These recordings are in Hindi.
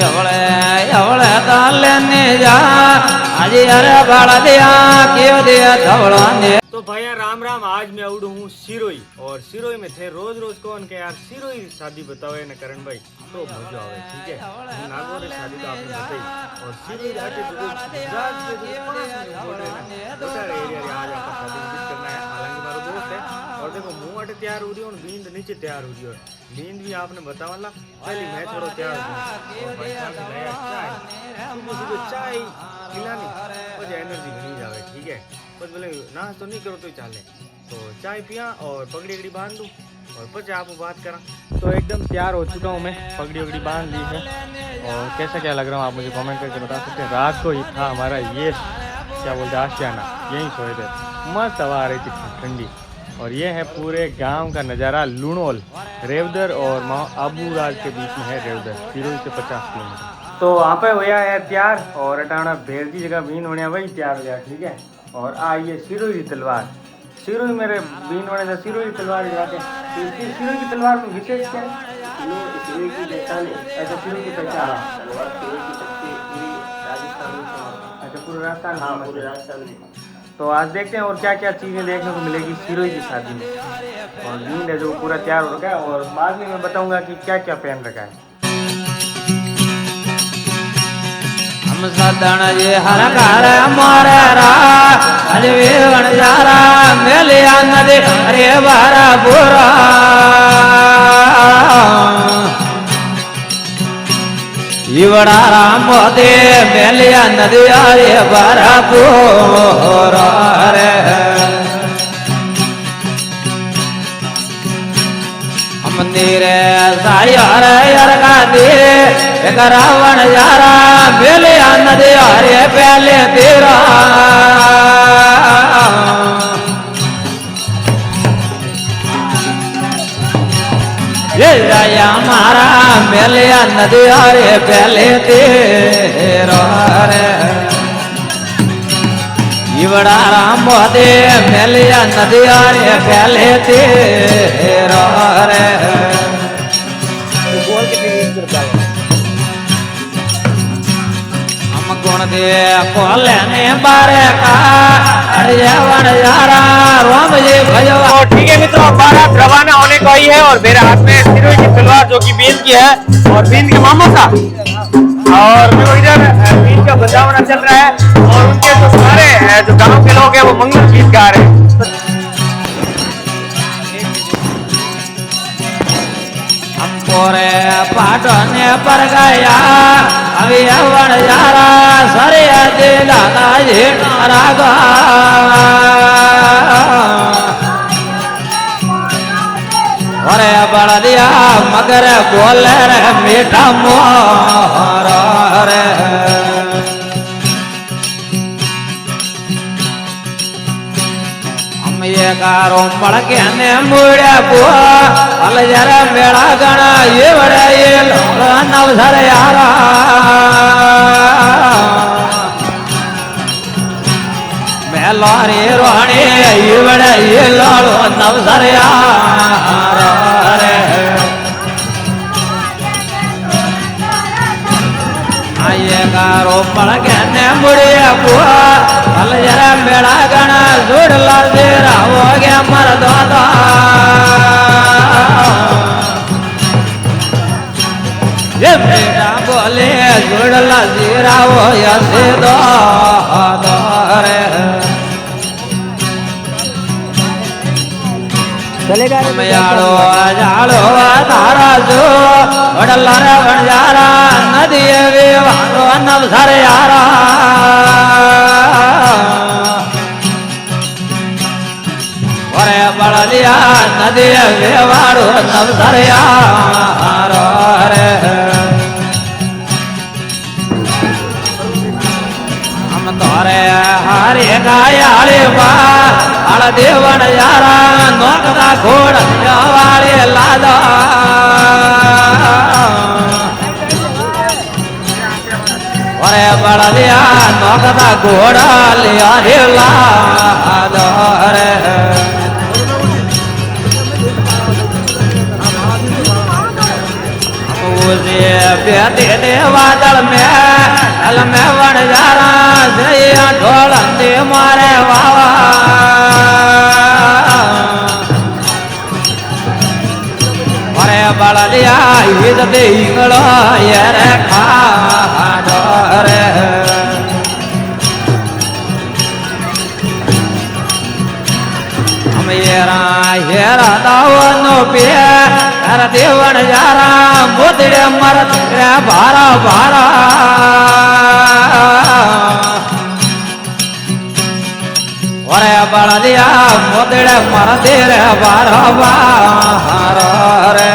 एवळे एवळे तालेने जा आज अरे बाड़ा दिया क्यों दिया धवड़ा ने। तो भैया राम राम। आज मैं उड़ू हूँ सिरोही और सिरोही में थे रोज रोज कौन के यार सिरोही शादी बताओ न करण भाई तो मजा आवे। ठीक है नागौर शादी तो आपने बताई और सिरोही आटे तो गुजरात के जो बड़ा एरिया आज आपका शादी विजिट करना है। हालांकि मारो दोस्त है और देखो मुंह आटे तैयार हो रही हो और नींद नीचे तैयार हो रही हो। नींद भी आपने बतावाला पहले मैं थोड़ा तैयार हूँ और भाई साहब ने लाया चाय सुबह चाय पिलानी और एनर्जी बनी जावे। ठीक है बस बोले नाश तो नहीं करो तो चाले तो चाय पिया और पगड़ी वगड़ी बांध दूँ और बच्चे आपको बात करा। तो एकदम तैयार हो चुका हूँ मैं, पगड़ी वगड़ी बांध ली है और कैसा क्या लग रहा हूँ आप मुझे कमेंट करके बता सकते हैं। रात को ही था हमारा ये क्या बोलते हैं आशियाना, यहीं सोए थे, मस्त हवा आ रही थी ठंडी। और ये है पूरे गांव का नज़ारा। लूणोल रेवदर और अबू राज के बीच में है रेवदर, सिरोही से 50 किलोमीटर। तो वहाँ पे हुआ है तैयार और अटाना भेड़ की जगह बीन होने वही तैयार हो गया। ठीक है और आइए सिरोही तलवार। सिरोही मेरे बीन होने से सिरोही तलवार जाके सिरोही की तलवार में विशेष क्या है? सिरोही की पहचान ऐसा सिरोही की पहचान अच्छा पूरे राजस्थान। हाँ पूरे राजस्थान में। तो आज देखते हैं और क्या क्या चीज़ें देखने को मिलेगी सिरोही की शादी में। और बीन है जो पूरा तैयार हो रखा है और बाद में मैं बताऊंगा कि क्या क्या पहन रखा है। हम सदन ये हर घर मोरे रा अज वीरण जारा मेलिया नदी अरे बारा बुरा इवड़ा राम मोदे मेलिया नदी अरे बारा बुरा रे। हम तेरे सायर यार का दे एक रावण यारा मेलिया नदी अरे पहले तेरा ये राया मारा मेलिया नदी अरे पहले तेरा रे। इवड़ा राम दे मेलिया नदी अरे पहले तेरा रे। गुण दे कोलेने बारे का अर्जवन यारा राम जी भजवा। तो ठीक है मित्रों बारात रवाना होने को ही है और मेरे हाथ में सिरोही की तलवार जो कि बीन की है और बीन के मामों का और जो इधर बीन का बजावना चल रहा है और उनके जो सारे जो गांव के लोग हैं वो मंगल गीत गा रहे हैं। पोरे पाटने पर गया अभी अवन यारा सरे दिला रागा अरे बड़ा दिया मगर बोले रे मीठा मोर रे। ये कारो पड़के ने मुड़े बुआ अल जरा मेरा गणा ये बड़े ये नवसर यारा मैं लारे रोहने ये बड़े ये लालो नवसर यारा रे। ये कारो पड़के ने मुड़े बुआ अल जरा मेरा गणा जोड़ ला दे रहा हो गया मर दादा ये बेटा बोले जोड़ ला दे रहा हो या दे दादा रे। चलेगा यारो जाड़ो तारा जो बड़ला रे बंजारा नदी वे वारो नवसर यारा अरे बड़ा लिया नदी वे वारो नवसर यारा रे। हम तोरे हारे गायाले बा अल देवन यारा नोकदा घोड़ वाले लादा अरे बड़ा लिया नोकदा घोड़ा लिया रे लादा रे। उसे बेटे दे वादल में हल में वन जारा जया ढोलंदे मारे वावा मारे बड़लिया इद दे इंगलो यार खा डोरे हेरा हेरा दावनो पे कर देवन यारा मोदड़े मरत रे भारा भारा ओरे बड़लिया मोदड़े मरत रे भारा भारा रे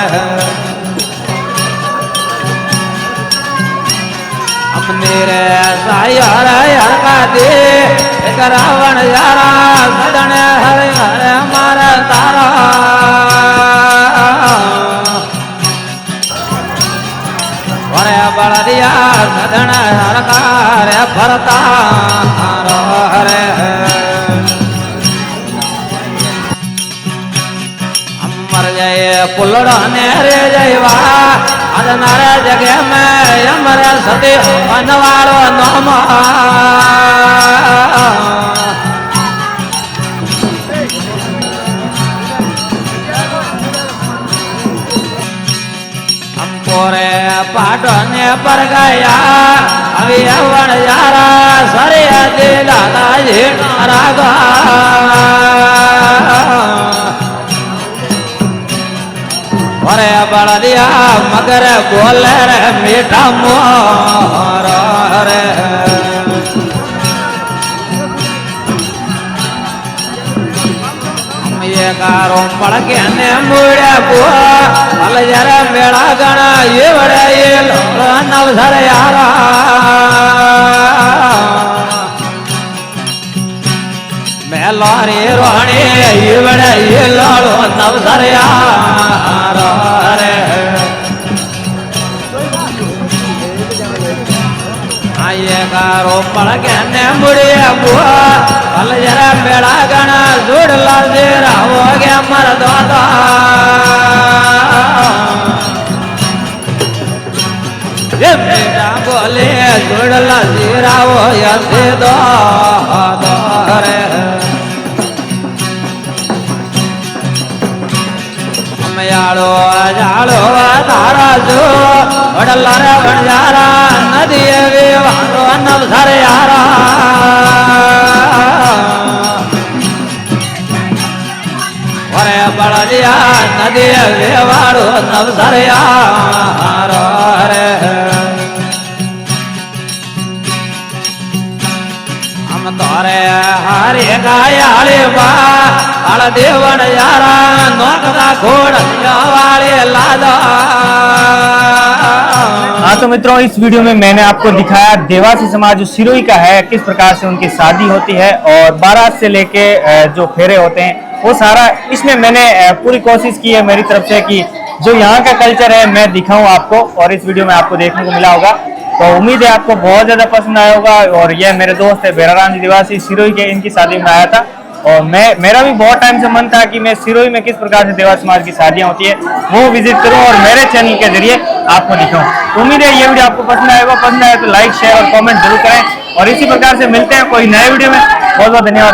मेरे सायार यार का दे रावण यारा सदन हर हर मार तारा वरे बड़ दिया सदन हर का रे भरता रे अमर जय पुलड़ ने रे जयवा अदनार जगह में अमर सती बनवाड़ो नोमा हम पोरे पाटने पर गया अभी अवन यारा सरे दिला जी रागा अरे बड़ दिया मगर बोले रे मीठा मोर रे ये कारो पड़ के ने मुड़े बुआ अल जरा मेरा गणा ये बड़े ये नवसर यारा मैं लारी रोहनी ये बड़े ये लाड़ो नवसर यारा रे आये कारो पड़ के ने मुड़े बुआ अल जरा मेरा गणा जोड़ ला दे हो गया मर दादा ये बेटा बोले जोड़ ला जीरा वो यसे दो रे याड़ो जाड़ो तारा जो वडला रे वणजारा नदी वे वारो नवसर यारा वरे बड़लिया नदी वे वारो नवसर यारा रे हम तोरे हरे गायाले बा अल देवन यारा नोकदा घोड़ वाले लादा। हाँ तो मित्रों, इस वीडियो में मैंने आपको दिखाया देवासी समाज जो सिरोही का है किस प्रकार से उनकी शादी होती है और बारात से लेके जो फेरे होते हैं वो सारा इसमें मैंने पूरी कोशिश की है मेरी तरफ से कि जो यहाँ का कल्चर है मैं दिखाऊं आपको, और इस वीडियो में आपको देखने को मिला होगा। तो उम्मीद है आपको बहुत ज्यादा पसंद आया होगा। और ये मेरे दोस्त है बेराराम जी देवासी सिरोही के, इनकी शादी में आया था और मेरा भी बहुत टाइम से मन था कि मैं सिरोही में किस प्रकार से देवासी समाज की शादियां होती है वो विजिट करूं और मेरे चैनल के जरिए आपको दिखाऊं। उम्मीद है ये वीडियो आपको पसंद आएगा। पसंद आए तो लाइक शेयर और कमेंट जरूर करें और इसी प्रकार से मिलते हैं कोई नए वीडियो में। बहुत बहुत धन्यवाद।